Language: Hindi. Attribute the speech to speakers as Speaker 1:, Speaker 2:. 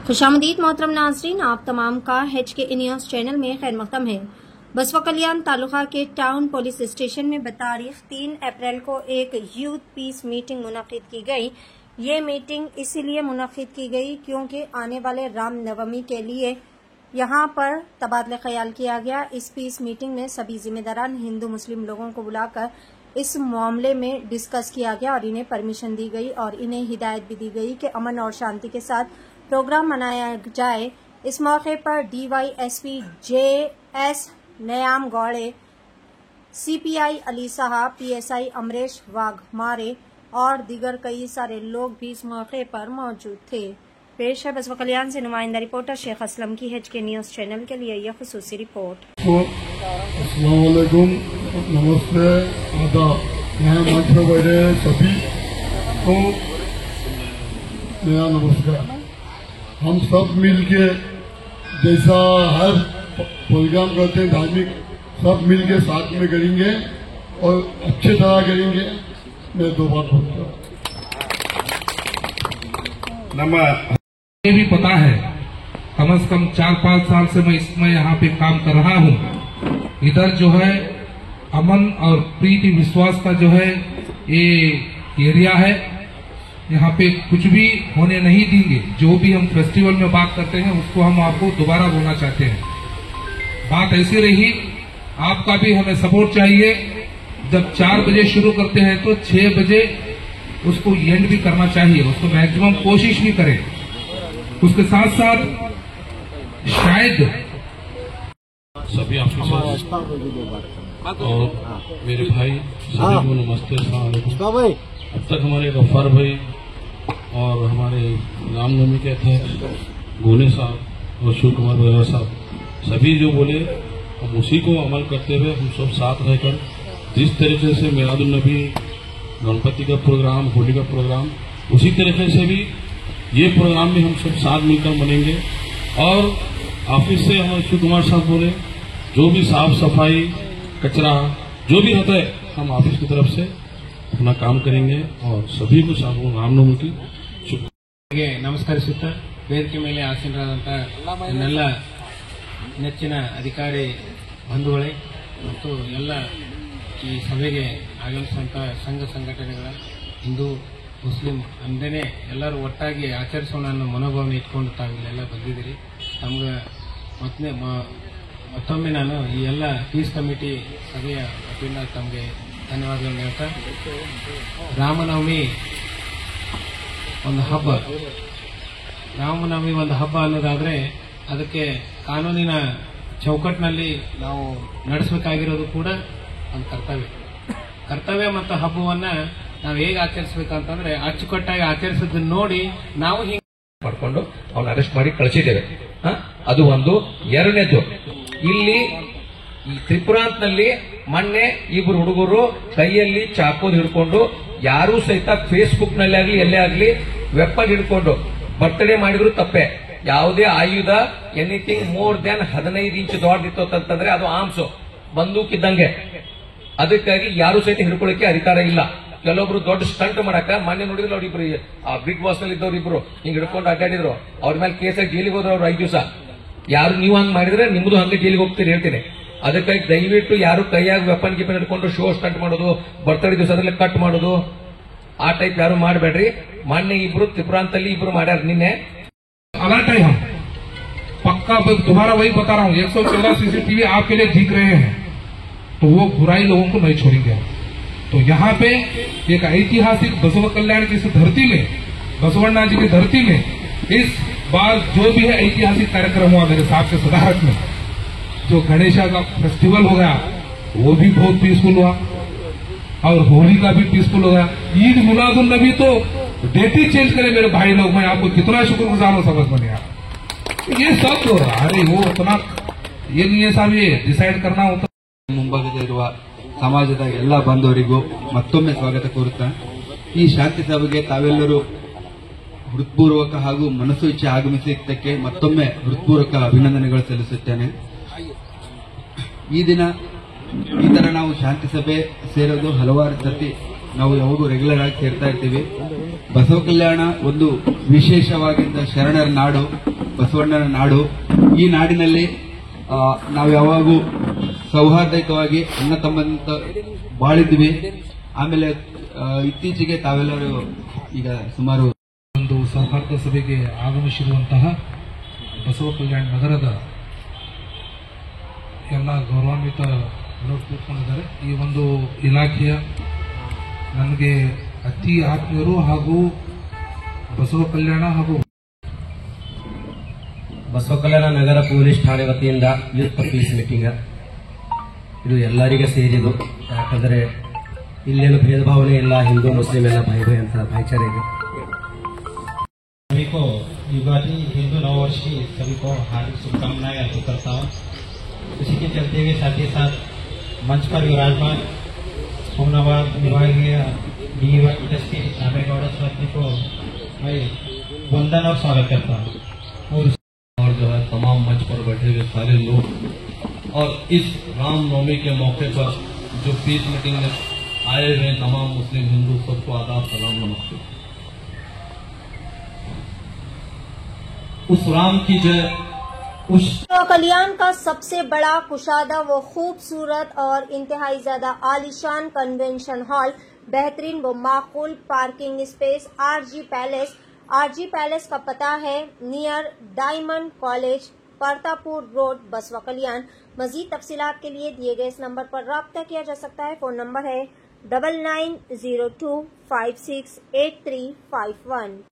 Speaker 1: खुशामदीद मोहतरम नाजरीन, आप तमाम का HK न्यूज़ चैनल में खैर मकदम है। बसवा कल्याण तालुका के टाउन पुलिस स्टेशन में बतारीख 3 अप्रैल को एक यूथ पीस मीटिंग मुनक़िद की गई। ये मीटिंग इसीलिए मुनक़िद की गई क्योंकि आने वाले राम नवमी के लिए यहाँ पर तबादला ख्याल किया गया। इस पीस मीटिंग में सभी जिम्मेदारान हिंदू मुस्लिम लोगों को बुलाकर इस मामले में डिस्कस किया गया और इन्हें परमिशन दी गई और इन्हें हिदायत भी दी गई कि अमन और शांति के साथ प्रोग्राम मनाया जाए। इस मौके पर DYSP JS नयाम गौड़े, CPI अली साहब, PSI अमरेश वाघमारे और दीगर कई सारे लोग भी इस मौके पर मौजूद थे। पेश है बसवा कल्याण से नुमाइंदा रिपोर्टर शेख असलम की HK न्यूज़ चैनल के लिए यह खुसूसी रिपोर्ट।
Speaker 2: अस्सलाम वालेकुम, नमस्ते, आदाब। यहाँ मंच पर बैठे सभी को मेरा नमस्कार। हम सब मिलके जैसा हर प्रोग्राम करते हैं धार्मिक, सब मिलके साथ में करेंगे और अच्छे तरह करेंगे। मैं दो बात बोलता हूँ।
Speaker 3: ये भी पता है, कम से कम 4-5 साल से मैं इसमें यहाँ पे काम कर रहा हूँ। इधर जो है अमन और प्रीति विश्वास का जो है ये एरिया है। यहाँ पे कुछ भी होने नहीं देंगे। जो भी हम फेस्टिवल में बात करते हैं उसको हम आपको दोबारा बोलना चाहते हैं। बात ऐसी रही, आपका भी हमें सपोर्ट चाहिए। जब 4 बजे शुरू करते हैं तो 6 बजे उसको एंड भी करना चाहिए, उसको मैक्सिमम कोशिश भी करें। उसके साथ साथ शायद
Speaker 4: सभी ऑफिसर्स और मेरे भाई सभी को नमस्ते, अस्सलाम वालेकुम। अब तक हमारे गफ्फार भाई और हमारे रामनवमी के अध्यक्ष गोने साहब और शिव कुमार बरार साहब सभी जो बोले, हम उसी को अमल करते हुए हम सब साथ रहकर जिस तरीके से मिलादुन नबी, गणपति का प्रोग्राम, होली का प्रोग्राम, उसी तरीके से भी ये प्रोग्राम भी हम सब साथ मिलकर मनेंगे। और ऑफिस से हमारे शिव कुमार साहब बोले, जो भी साफ सफाई, कचरा जो भी होता है, हम ऑफिस की तरफ से अपना काम करेंगे और सभी को ರಾಮನವಮಿ की
Speaker 5: शुभकामनाएं ನಮಸ್ಕರಿಸುತ್ತಾ ವೇದಿಕೆ ಮೇಲೆ ಆಸೀನರಾದಂತಹ ನನ್ನೆಲ್ಲ ನೆಚ್ಚಿನ ಅಧಿಕಾರಿ ಬಂಧುಗಳೇ ಮತ್ತು ಎಲ್ಲ ಈ ಸಭೆಗೆ ಆಗಮಿಸಿದಂತಹ ಸಂಘ ಸಂಘಟನೆಗಳ ಹಿಂದೂ ಮುಸ್ಲಿಂ ಅಂದೇನೆ ಎಲ್ಲರೂ ಒಟ್ಟಾಗಿ ಆಚರಿಸೋಣ ಅನ್ನೋ ಮನೋಭಾವನೆ ಇಟ್ಕೊಂಡು ತಾವಿಲ್ಲೆಲ್ಲ ಬಂದಿದ್ದೀರಿ। ತಮಗೆ ಮತ್ತೊಮ್ಮೆ ನಾನು ಈ ಎಲ್ಲ ಪೀಸ್ ಕಮಿಟಿ ಸಭೆಯ ವತಿಯಿಂದ ತಮಗೆ ಧನ್ಯವಾದಗಳನ್ನು ಹೇಳ್ತಾ, ರಾಮನವಮಿ ಒಂದು ಹಬ್ಬ, ರಾಮನವಮಿ ಒಂದು ಹಬ್ಬ ಅನ್ನೋದಾದ್ರೆ ಅದಕ್ಕೆ ಕಾನೂನಿನ ಚೌಕಟ್ಟಿನಲ್ಲಿ ನಾವು ನಡೆಸಬೇಕಾಗಿರೋದು ಕೂಡ ಒಂದು ಕರ್ತವ್ಯ ಮತ್ತು ಹಬ್ಬವನ್ನ ನಾವು ಹೇಗೆ ಆಚರಿಸಬೇಕಂತಂದ್ರೆ ಅಚ್ಚುಕಟ್ಟಾಗಿ ಆಚರಿಸೋದನ್ನ ನೋಡಿ ನಾವು ಹಿಂಗೆ
Speaker 6: ಮಾಡ್ಕೊಂಡು ಅವನ್ನ ಅರೆಸ್ಟ್ ಮಾಡಿ ಕಳಿಸಿದ್ದೇವೆ। ಅದು ಒಂದು। ಎರಡನೇದು, ಇಲ್ಲಿ ಈ ತ್ರಿಪುರಾಂತನಲ್ಲಿ ಮೊನ್ನೆ ಇಬ್ಬರು ಹುಡುಗರು ಕೈಯಲ್ಲಿ ಚಾಕೋದ್ ಹಿಡ್ಕೊಂಡು, ಯಾರೂ ಸಹಿತ ಫೇಸ್ಬುಕ್ ನಲ್ಲಿ ಆಗ್ಲಿ ಎಲ್ಲೇ ಆಗ್ಲಿ ವೆಪನ್ ಹಿಡ್ಕೊಂಡು ಬರ್ತಡೇ ಮಾಡಿದ್ರು ತಪ್ಪೆ। ಯಾವುದೇ ಆಯುಧ ಎನಿಥಿಂಗ್ ಮೋರ್ ದೆನ್ 15 ಇಂಚ್ ದೊಡ್ಡದಿತ್ತು ಅಂತಂದ್ರೆ ಅದು ಆರ್ಮ್ಸ್, ಬಂದೂಕಿದ್ದಂಗೆ। ಅದಕ್ಕಾಗಿ ಯಾರು ಸಹಿತ ಹಿಡ್ಕೊಳ್ಳಿಕ್ಕೆ ಅಧಿಕಾರ ಇಲ್ಲ। ಕೆಲವೊಬ್ರು ದೊಡ್ಡ ಸ್ಟಂಟ್ ಮಾಡಕ ಮೊನ್ನೆ ನೋಡಿದ್ರು ಅವ್ರಿಬ್ರು, ಆ ಬಿಗ್ ಬಾಸ್ ನಲ್ಲಿ ಇದ್ದವ್ರು ಇಬ್ರು ಹಿಂಗ್ ಹಿಡ್ಕೊಂಡು ಅಡ್ಡಾಡಿದ್ರು, ಅವ್ರ ಮೇಲೆ ಕೇಸಾಗಿ ಜೈಲಿಗೆ ಹೋದ್ರು ಅವ್ರು 5 ದಿವಸ। ಯಾರು ನೀವು ಹಂಗ್ ಮಾಡಿದ್ರೆ ನಿಮ್ದು ಹಂಗೆ ಜೈಲಿಗೆ ಹೋಗ್ತೀರಿ ಹೇಳ್ತೀನಿ। ಅದಕ್ಕಾಗಿ ದಯವಿಟ್ಟು ಯಾರು ಕೈಯಾಗ ವೆಪನ್ ಗಿಪನ್ ಹಿಡ್ಕೊಂಡು ಶೋ ಸ್ಟಂಟ್ ಮಾಡೋದು, ಬರ್ತಡೇ ದಿವಸದಲ್ಲಿ ಕಟ್ ಮಾಡೋದು, ಆ ಟೈಪ್ ಯಾರು ಮಾಡಬೇಡ್ರಿ। ಮೊನ್ನೆ ಇಬ್ರು ತ್ರಿಪುರಾಂತಲ್ಲಿ ಇಬ್ರು ಮಾಡ್ಯಾರ ನಿನ್ನೆ।
Speaker 3: अलर्ट है हम पक्का, दोबारा वही बता रहा हूँ, 114 CCTV आपके लिए दिख रहे हैं, तो वो बुराई लोगों को नहीं छोड़ेंगे। तो यहाँ पे एक ऐतिहासिक बसवा कल्याण की इस धरती में, बसवण्णा जी की धरती में इस बार जो भी है ऐतिहासिक कार्यक्रम हुआ मेरे साहब के सदारत में। जो गणेशा का फेस्टिवल हो गया वो भी बहुत पीसफुल हुआ और होली का भी पीसफुल हो गया। ईद मिलादुन नबी तो डेट ही चेंज करे मेरे भाई लोग, मैं आपको कितना शुक्रगुजार हूं, समझ में नहीं आ रहा ये सब हो रहा। अरे वो उतना ये नहीं है साहब, ये डिसाइड करना होता।
Speaker 7: ಮುಂಭಾಗದಲ್ಲಿರುವ ಸಮಾಜದ ಎಲ್ಲ ಬಾಂಧವರಿಗೂ ಮತ್ತೊಮ್ಮೆ ಸ್ವಾಗತ ಕೋರುತ್ತಾ, ಈ ಶಾಂತಿ ಸಭೆಗೆ ತಾವೆಲ್ಲರೂ ಹೃತ್ಪೂರ್ವಕ ಹಾಗೂ ಮನಸ್ಸು ಇಚ್ಛೆ ಆಗಮಿಸಿದ್ದಕ್ಕೆ ಮತ್ತೊಮ್ಮೆ ಹೃತ್ಪೂರ್ವಕ ಅಭಿನಂದನೆಗಳು ಸಲ್ಲಿಸುತ್ತೇನೆ। ಈ ದಿನ ಈ ತರ ನಾವು ಶಾಂತಿ ಸಭೆ ಸೇರೋದು ಹಲವಾರು ಸರ್ತಿ ನಾವು ಯಾವಾಗೂ ರೆಗ್ಯುಲರ್ ಆಗಿ ಸೇರ್ತಾ ಇರ್ತೀವಿ. ಬಸವ ಕಲ್ಯಾಣ ಒಂದು ವಿಶೇಷವಾಗಿದ್ದ ಶರಣರ ನಾಡು, ಬಸವಣ್ಣನ ನಾಡು. ಈ ನಾಡಿನಲ್ಲಿ ನಾವು ಯಾವಾಗೂ ಸೌಹಾರ್ದಯುತವಾಗಿ ಅಣ್ಣ ತಮ್ಮಂತ ಬಾಳಿದ್ವಿ. ಆಮೇಲೆ ಇತ್ತೀಚೆಗೆ ತಾವೆಲ್ಲರೂ ಈಗ ಸುಮಾರು
Speaker 3: ಒಂದು ಸೌಹಾರ್ದ ಸಭೆಗೆ ಆಗಮಿಸಿರುವಂತಹ ಬಸವ ಕಲ್ಯಾಣ ನಗರದ ಎಲ್ಲ ಗೌರವಾನ್ವಿತ ಕೂತ್ಕೊಂಡಿದ್ದಾರೆ. ಈ ಒಂದು ಇಲಾಖೆಯ ನನಗೆ ಅತಿ ಆತ್ಮೀಯರು ಹಾಗೂ ಬಸವ ಕಲ್ಯಾಣ ಹಾಗೂ
Speaker 8: ಬಸವ ಕಲ್ಯಾಣ ನಗರ ಪೊಲೀಸ್ ಠಾಣೆ ವತಿಯಿಂದ ಯೂತ್ ಪೀಸ್ ಮೀಟಿಂಗ್ ಇದು ಎಲ್ಲರಿಗೆ ಸೇರಿದು. ಯಾಕಂದರೆ ಇಲ್ಲೇನು ಭೇದ ಭಾವನೆ ಇಲ್ಲ, ಹಿಂದೂ ಮುಸ್ಲಿಂ ಎಲ್ಲ ಭಾई ಅಂತ भाईचारे ಇದೆ.
Speaker 9: सभी को युगादि हिंदू नववर्ष की सभी को हार्दिक शुभकामनाएं अर्पित करता हूँ. इसी के चलते हुए साथ ही साथ मंच पर विराजमान होमनाबाद विभागीय डीएसपी रामेगौड़ साथी को मैं वंदन और स्वागत करता हूँ.
Speaker 4: और जो है तमाम मंच पर बैठे हुए सारे लोग और इस रामनवमी के मौके पर जो पीस मीटिंग में आए हुए तमाम मुस्लिम हिंदू सबको आदाब सलाम नमस्ते. उस राम की जय.
Speaker 1: बसवा कल्याण का सबसे बड़ा, कुशादा व खूबसूरत और इंतहाई ज्यादा आलीशान कन्वेंशन हॉल, बेहतरीन व माकूल पार्किंग स्पेस, आरजी पैलेस का पता है near diamond college, Partapur road, बसवा कल्याण. मजीद तफसीलात के लिए दिए गए इस नंबर पर राब्ता किया जा सकता है. फोन नंबर है 9902568351.